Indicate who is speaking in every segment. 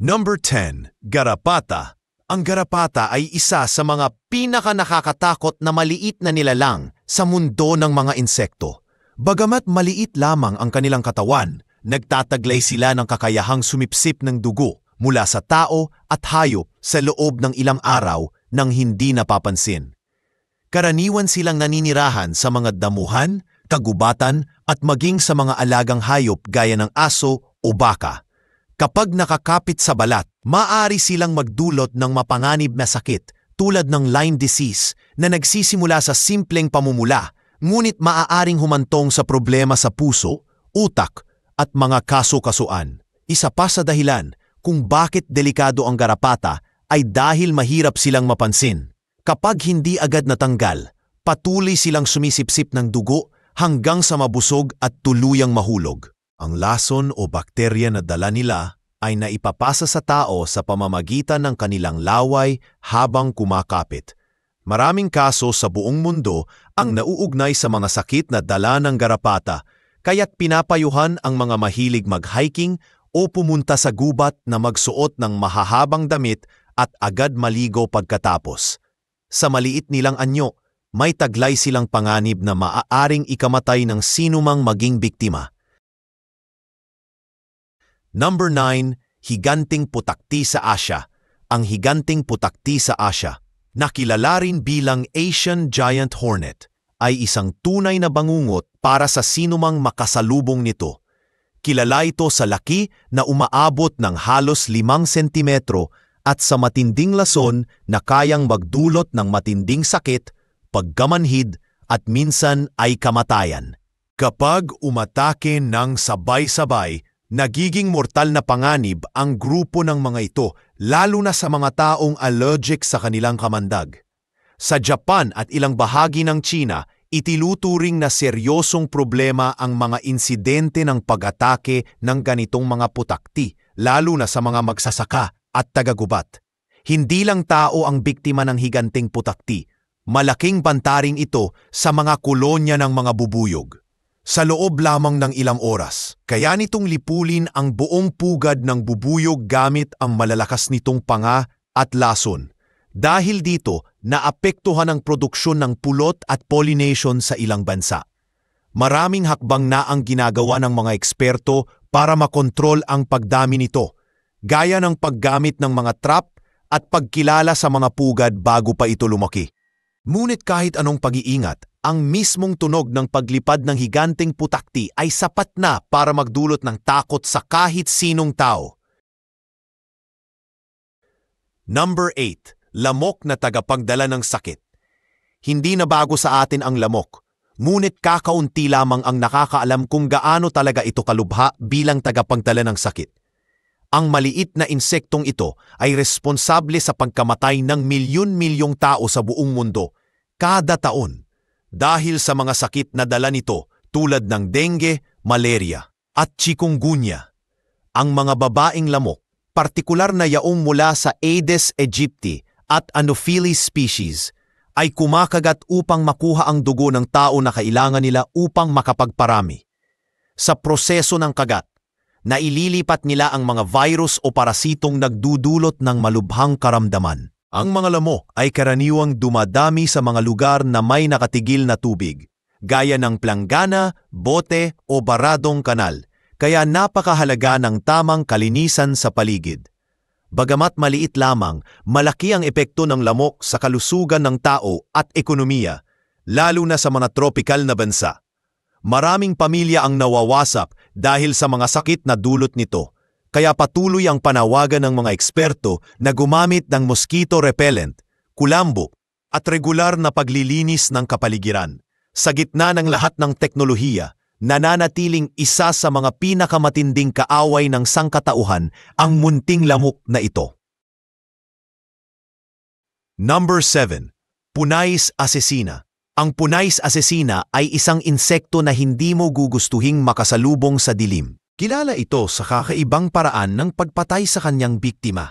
Speaker 1: Number 10. Garapata. Ang garapata ay isa sa mga pinaka-nakakatakot na maliit na nilalang sa mundo ng mga insekto. Bagamat maliit lamang ang kanilang katawan, nagtataglay sila ng kakayahang sumipsip ng dugo mula sa tao at hayop sa loob ng ilang araw nang hindi napapansin. Karaniwan silang naninirahan sa mga damuhan, kagubatan at maging sa mga alagang hayop gaya ng aso o baka. Kapag nakakapit sa balat, maaari silang magdulot ng mapanganib na sakit tulad ng Lyme disease na nagsisimula sa simpleng pamumula, ngunit maaaring humantong sa problema sa puso, utak at mga kaso-kasuan. Isa pa sa dahilan kung bakit delikado ang garapata ay dahil mahirap silang mapansin. Kapag hindi agad natanggal, patuloy silang sumisipsip ng dugo hanggang sa mabusog at tuluyang mahulog. Ang lason o bakterya na dala nila ay naipapasa sa tao sa pamamagitan ng kanilang laway habang kumakapit. Maraming kaso sa buong mundo ang nauugnay sa mga sakit na dala ng garapata, kaya't pinapayuhan ang mga mahilig mag-hiking o pumunta sa gubat na magsuot ng mahahabang damit at agad maligo pagkatapos. Sa maliit nilang anyo, may taglay silang panganib na maaaring ikamatay ng sinumang maging biktima. Number 9. Higanting putakti sa Asya. Ang higanting putakti sa Asya, na kilala rin bilang Asian Giant Hornet, ay isang tunay na bangungot para sa sinumang makasalubong nito. Kilala ito sa laki na umaabot ng halos 5 sentimetro at sa matinding lason na kayang magdulot ng matinding sakit, pagkamanhid at minsan ay kamatayan. Kapag umatake ng sabay-sabay, nagiging mortal na panganib ang grupo ng mga ito, lalo na sa mga taong allergic sa kanilang kamandag. Sa Japan at ilang bahagi ng China, itinuturing na seryosong problema ang mga insidente ng pag-atake ng ganitong mga putakti, lalo na sa mga magsasaka at tagagubat. Hindi lang tao ang biktima ng higanting putakti, malaking bantaring ito sa mga kolonya ng mga bubuyog. Sa loob lamang ng ilang oras, kaya nitong lipulin ang buong pugad ng bubuyog gamit ang malalakas nitong panga at lason. Dahil dito, naapektuhan ang produksyon ng pulot at pollination sa ilang bansa. Maraming hakbang na ang ginagawa ng mga eksperto para makontrol ang pagdami nito, gaya ng paggamit ng mga trap at pagkilala sa mga pugad bago pa ito lumaki. Ngunit kahit anong pag-iingat, ang mismong tunog ng paglipad ng higanting putakti ay sapat na para magdulot ng takot sa kahit sinong tao. Number 8. Lamok na tagapagdala ng sakit. Hindi na bago sa atin ang lamok, ngunit kakaunti lamang ang nakakaalam kung gaano talaga ito kalubha bilang tagapagdala ng sakit. Ang maliit na insektong ito ay responsable sa pagkamatay ng milyon-milyong tao sa buong mundo kada taon dahil sa mga sakit na dala nito tulad ng dengue, malaria at chikungunya. Ang mga babaeng lamok, partikular na yaong mula sa Aedes aegypti at Anopheles species, ay kumakagat upang makuha ang dugo ng tao na kailangan nila upang makapagparami. Sa proseso ng kagat, naililipat nila ang mga virus o parasitong nagdudulot ng malubhang karamdaman. Ang mga lamok ay karaniwang dumadami sa mga lugar na may nakatigil na tubig, gaya ng planggana, bote o baradong kanal, kaya napakahalaga ng tamang kalinisan sa paligid. Bagamat maliit lamang, malaki ang epekto ng lamok sa kalusugan ng tao at ekonomiya, lalo na sa mga tropikal na bansa. Maraming pamilya ang nawawasak dahil sa mga sakit na dulot nito, kaya patuloy ang panawagan ng mga eksperto na gumamit ng mosquito repellent, kulambo, at regular na paglilinis ng kapaligiran. Sa gitna ng lahat ng teknolohiya, nananatiling isa sa mga pinakamatinding kaaway ng sangkatauhan ang munting lamok na ito. Number 7. Punais asesina. Ang punais asesina ay isang insekto na hindi mo gugustuhing makasalubong sa dilim. Kilala ito sa kakaibang paraan ng pagpatay sa kanyang biktima.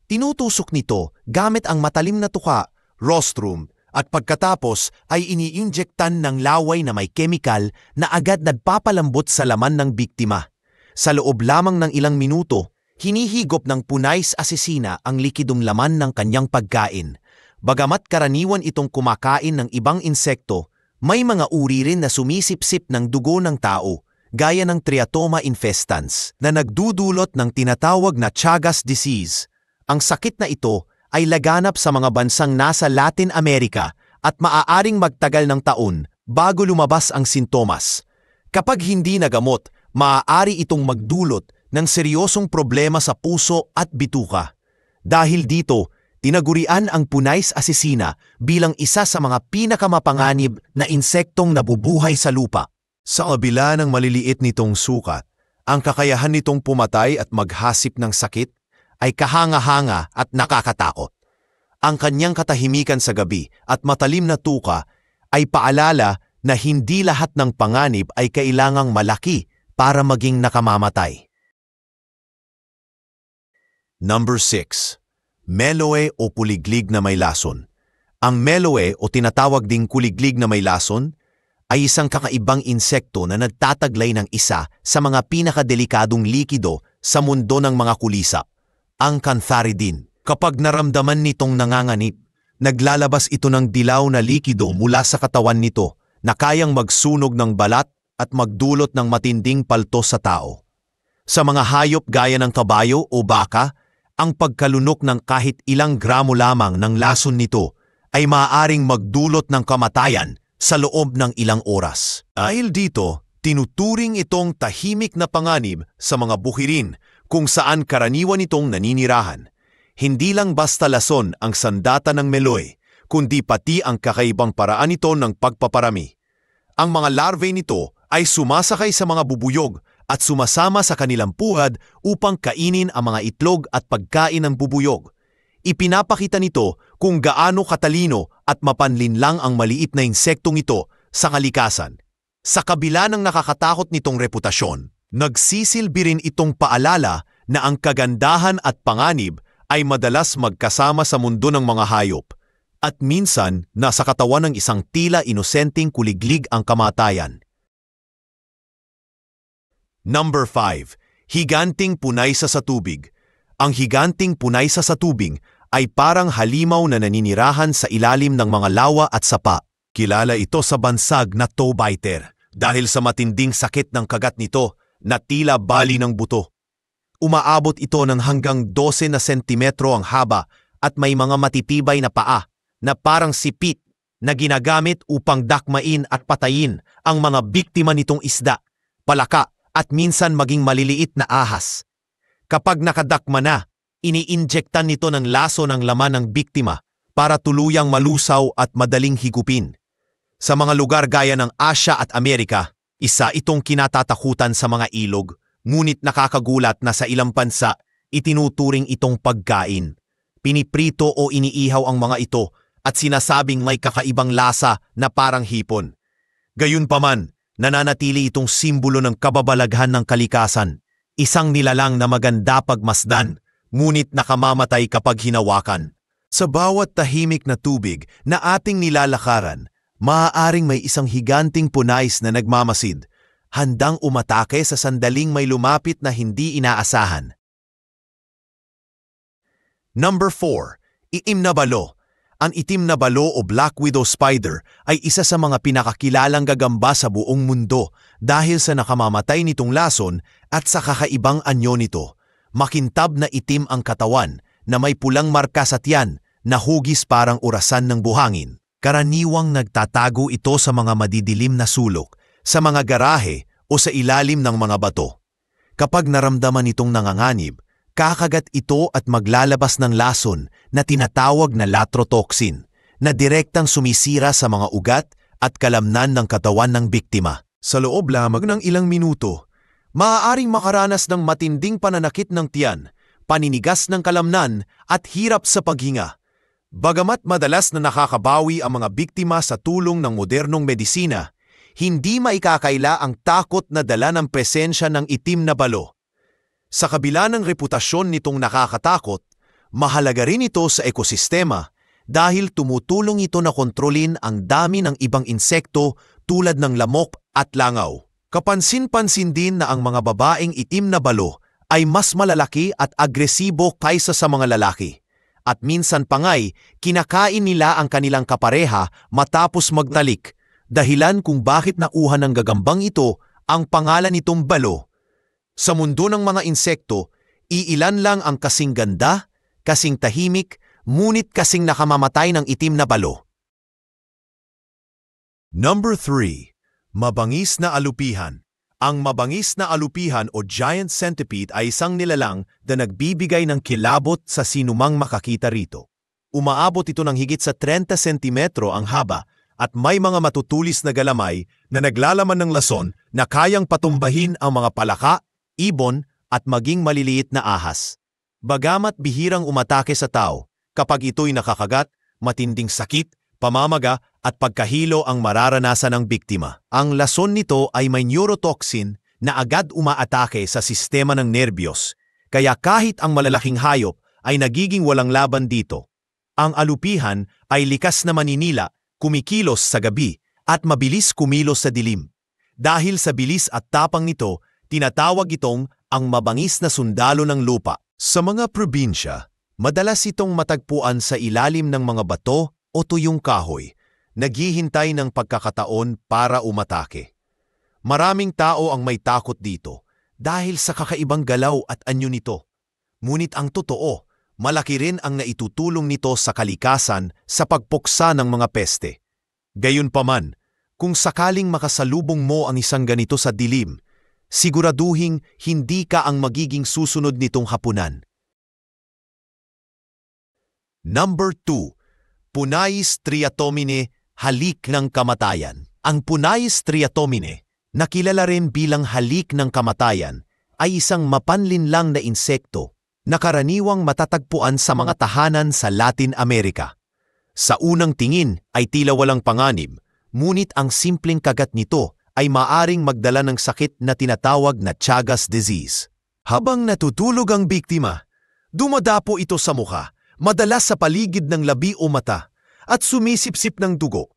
Speaker 1: Tinutusok nito gamit ang matalim na tuka, rostrum, at pagkatapos ay iniinjektan ng laway na may kemikal na agad nagpapalambot sa laman ng biktima. Sa loob lamang ng ilang minuto, Hinihigop ng punais asesina ang likidong laman ng kanyang pagkain. Bagamat karaniwan itong kumakain ng ibang insekto, may mga uri rin na sumisipsip ng dugo ng tao, gaya ng Triatoma infestans, na nagdudulot ng tinatawag na Chagas disease. Ang sakit na ito ay laganap sa mga bansang nasa Latin America at maaaring magtagal ng taon bago lumabas ang sintomas. Kapag hindi nagamot, maaari itong magdulot ng seryosong problema sa puso at bituka. Dahil dito, tinagurian ang punais asesina bilang isa sa mga pinakamapanganib na insektong nabubuhay sa lupa. Sa kabila ng maliliit nitong sukat, ang kakayahan nitong pumatay at maghasip ng sakit ay kahanga-hanga at nakakatakot. Ang kanyang katahimikan sa gabi at matalim na tuka ay paalala na hindi lahat ng panganib ay kailangang malaki para maging nakamamatay. Number 6. Meloe o kuliglig na may lason. Ang meloe o tinatawag ding kuliglig na may lason ay isang kakaibang insekto na nagtataglay ng isa sa mga pinakadelikadong likido sa mundo ng mga kulisap, ang cantharidin. Kapag naramdaman nitong nanganganib, naglalabas ito ng dilaw na likido mula sa katawan nito na kayang magsunog ng balat at magdulot ng matinding palto sa tao. Sa mga hayop gaya ng kabayo o baka, ang pagkalunok ng kahit ilang gramo lamang ng lason nito ay maaaring magdulot ng kamatayan sa loob ng ilang oras. Dahil dito, tinuturing itong tahimik na panganib sa mga bukirin kung saan karaniwan itong naninirahan. Hindi lang basta lason ang sandata ng meloe, kundi pati ang kakaibang paraan nito ng pagpaparami. Ang mga larvae nito ay sumasakay sa mga bubuyog at sumasama sa kanilang puhad upang kainin ang mga itlog at pagkain ng bubuyog. Ipinapakita nito kung gaano katalino at mapanlinlang ang maliit na insektong ito sa kalikasan. Sa kabila ng nakakatakot nitong reputasyon, nagsisilbi rin itong paalala na ang kagandahan at panganib ay madalas magkasama sa mundo ng mga hayop. At minsan, nasa katawan ng isang tila inosenteng kuliglig ang kamatayan. Number 5. Higanting punaysa sa tubig. Ang higanting punaysa sa tubig ay parang halimaw na naninirahan sa ilalim ng mga lawa at sapa. Kilala ito sa bansag na toe biter dahil sa matinding sakit ng kagat nito na tila bali ng buto. Umaabot ito ng hanggang 12 na sentimetro ang haba at may mga matitibay na paa na parang sipit na ginagamit upang dakmain at patayin ang mga biktima nitong isda, palaka, at minsan maging maliliit na ahas. Kapag nakadakma na, iniinjektan nito ng laso ng laman ng biktima para tuluyang malusaw at madaling higupin. Sa mga lugar gaya ng Asya at Amerika, isa itong kinatatakutan sa mga ilog, ngunit nakakagulat na sa ilang bansa, itinuturing itong pagkain. Piniprito o iniihaw ang mga ito at sinasabing may kakaibang lasa na parang hipon. Gayunpaman, nananatili itong simbolo ng kababalaghan ng kalikasan, isang nilalang na maganda pagmasdan, ngunit nakamamatay kapag hinawakan. Sa bawat tahimik na tubig na ating nilalakaran, maaaring may isang higanting punais na nagmamasid, handang umatake sa sandaling may lumapit na hindi inaasahan. Number 4. Itim na balo. Ang itim na balo o Black Widow Spider ay isa sa mga pinakakilalang gagamba sa buong mundo dahil sa nakamamatay nitong lason at sa kakaibang anyo nito. Makintab na itim ang katawan na may pulang marka sa tiyan na hugis parang orasan ng buhangin. Karaniwang nagtatago ito sa mga madidilim na sulok, sa mga garahe o sa ilalim ng mga bato. Kapag naramdaman itong nanganganib, kakagat ito at maglalabas ng lason na tinatawag na latrotoxin na direktang sumisira sa mga ugat at kalamnan ng katawan ng biktima. Sa loob lamang ng ilang minuto, maaaring makaranas ng matinding pananakit ng tiyan, paninigas ng kalamnan at hirap sa paghinga. Bagamat madalas na nakakabawi ang mga biktima sa tulong ng modernong medisina, hindi maikakaila ang takot na dala ng presensya ng itim na balo. Sa kabila ng reputasyon nitong nakakatakot, mahalaga rin ito sa ekosistema dahil tumutulong ito na kontrolin ang dami ng ibang insekto tulad ng lamok at langaw. Kapansin-pansin din na ang mga babaeng itim na balo ay mas malalaki at agresibo kaysa sa mga lalaki. At minsan pa nga'y kinakain nila ang kanilang kapareha matapos magtalik, dahilan kung bakit nakuha ng gagambang ito ang pangalan nitong balo. Sa mundo ng mga insekto, iilan lang ang kasing ganda, kasing tahimik, ngunit kasing nakamamatay ng itim na balo. Number 3. Mabangis na alupihan. Ang mabangis na alupihan o giant centipede ay isang nilalang na nagbibigay ng kilabot sa sinumang makakita rito. Umaabot ito ng higit sa 30 sentimetro ang haba at may mga matutulis na galamay na naglalaman ng lason na kayang patumbahin ang mga palaka, ibon at maging maliliit na ahas. Bagamat bihirang umatake sa tao, kapag ito'y nakakagat, matinding sakit, pamamaga at pagkahilo ang mararanasan ng biktima. Ang lason nito ay may neurotoxin na agad umaatake sa sistema ng nerbiyos, kaya kahit ang malalaking hayop ay nagiging walang laban dito. Ang alupihan ay likas na maninila, kumikilos sa gabi at mabilis kumilos sa dilim. Dahil sa bilis at tapang nito, tinatawag itong ang mabangis na sundalo ng lupa. Sa mga probinsya, madalas itong matagpuan sa ilalim ng mga bato o tuyong kahoy, naghihintay ng pagkakataon para umatake. Maraming tao ang may takot dito dahil sa kakaibang galaw at anyo nito. Ngunit ang totoo, malaki rin ang naitutulong nito sa kalikasan sa pagpuksa ng mga peste. Gayunpaman, kung sakaling makasalubong mo ang isang ganito sa dilim, siguraduhing hindi ka ang magiging susunod nitong hapunan. Number 2. Punais striatomine, halik ng kamatayan. Ang Punais striatomine, nakilala rin bilang halik ng kamatayan, ay isang mapanlinlang na insekto na karaniwang matatagpuan sa mga tahanan sa Latin America. Sa unang tingin ay tila walang panganib, ngunit ang simpleng kagat nito ay maaring magdala ng sakit na tinatawag na Chagas disease. Habang natutulog ang biktima, dumadapo ito sa mukha, madalas sa paligid ng labi o mata, at sumisipsip ng dugo.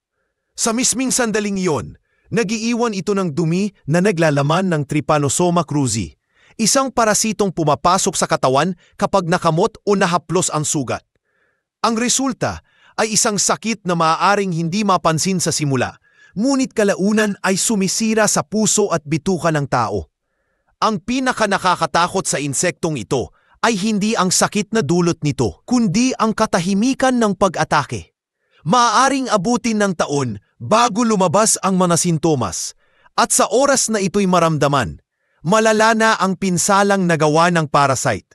Speaker 1: Sa misming sandaling iyon, nagiiwan ito ng dumi na naglalaman ng Trypanosoma cruzi, isang parasitong pumapasok sa katawan kapag nakamot o nahaplos ang sugat. Ang resulta ay isang sakit na maaaring hindi mapansin sa simula, ngunit kalaunan ay sumisira sa puso at bituka ng tao. Ang pinakanakakatakot sa insektong ito ay hindi ang sakit na dulot nito, kundi ang katahimikan ng pag-atake. Maaaring abutin ng taon bago lumabas ang mga sintomas, at sa oras na ito'y maramdaman, malala na ang pinsalang nagawa ng parasite.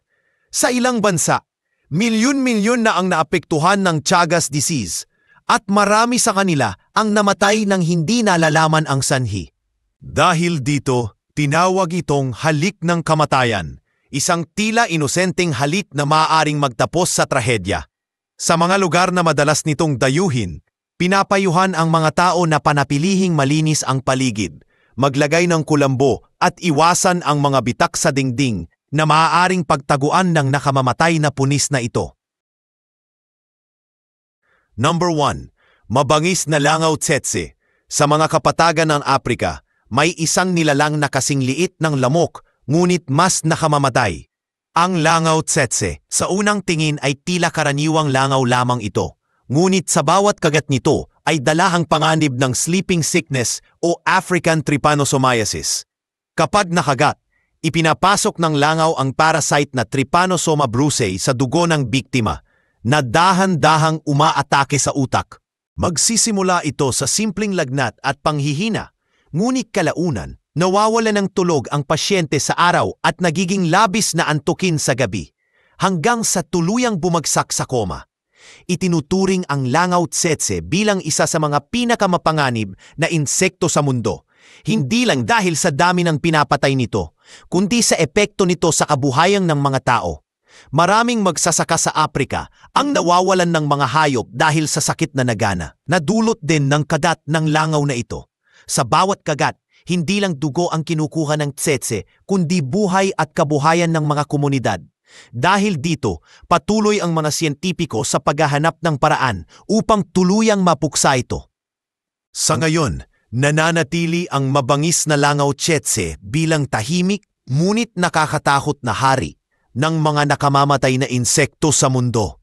Speaker 1: Sa ilang bansa, milyon-milyon na ang naapektuhan ng Chagas disease, at marami sa kanila ang namatay nang hindi nalalaman ang sanhi. Dahil dito, tinawag itong halik ng kamatayan, isang tila inosenteng halik na maaaring magtapos sa trahedya. Sa mga lugar na madalas nitong dayuhin, pinapayuhan ang mga tao na panapilihing malinis ang paligid, maglagay ng kulambo at iwasan ang mga bitak sa dingding na maaaring pagtaguan ng nakamamatay na punis na ito. Number 1. Mabangis na langaw tsetse. Sa mga kapatagan ng Aprika, may isang nilalang na kasing liit ng lamok, ngunit mas nakamamatay. Ang langaw tsetse. Sa unang tingin ay tila karaniwang langaw lamang ito. Ngunit sa bawat kagat nito ay dalahang panganib ng sleeping sickness o African trypanosomiasis. Kapag nakagat, ipinapasok ng langaw ang parasite na Trypanosoma brucei sa dugo ng biktima, na dahan-dahang umaatake sa utak. Magsisimula ito sa simpleng lagnat at panghihina, ngunit kalaunan, nawawala ng tulog ang pasyente sa araw at nagiging labis na antukin sa gabi, hanggang sa tuluyang bumagsak sa koma. Itinuturing ang langaw tsetse bilang isa sa mga pinakamapanganib na insekto sa mundo, hindi lang dahil sa dami ng pinapatay nito, kundi sa epekto nito sa kabuhayan ng mga tao. Maraming magsasaka sa Aprika ang nawawalan ng mga hayop dahil sa sakit na nagana, na dulot din ng kagat ng langaw na ito. Sa bawat kagat, hindi lang dugo ang kinukuha ng tsetse, kundi buhay at kabuhayan ng mga komunidad. Dahil dito, patuloy ang mga siyentipiko sa paghahanap ng paraan upang tuluyang mapuksa ito. Sa ngayon, nananatili ang mabangis na langaw tsetse bilang tahimik, ngunit nakakatakot na hari ng mga nakamamatay na insekto sa mundo.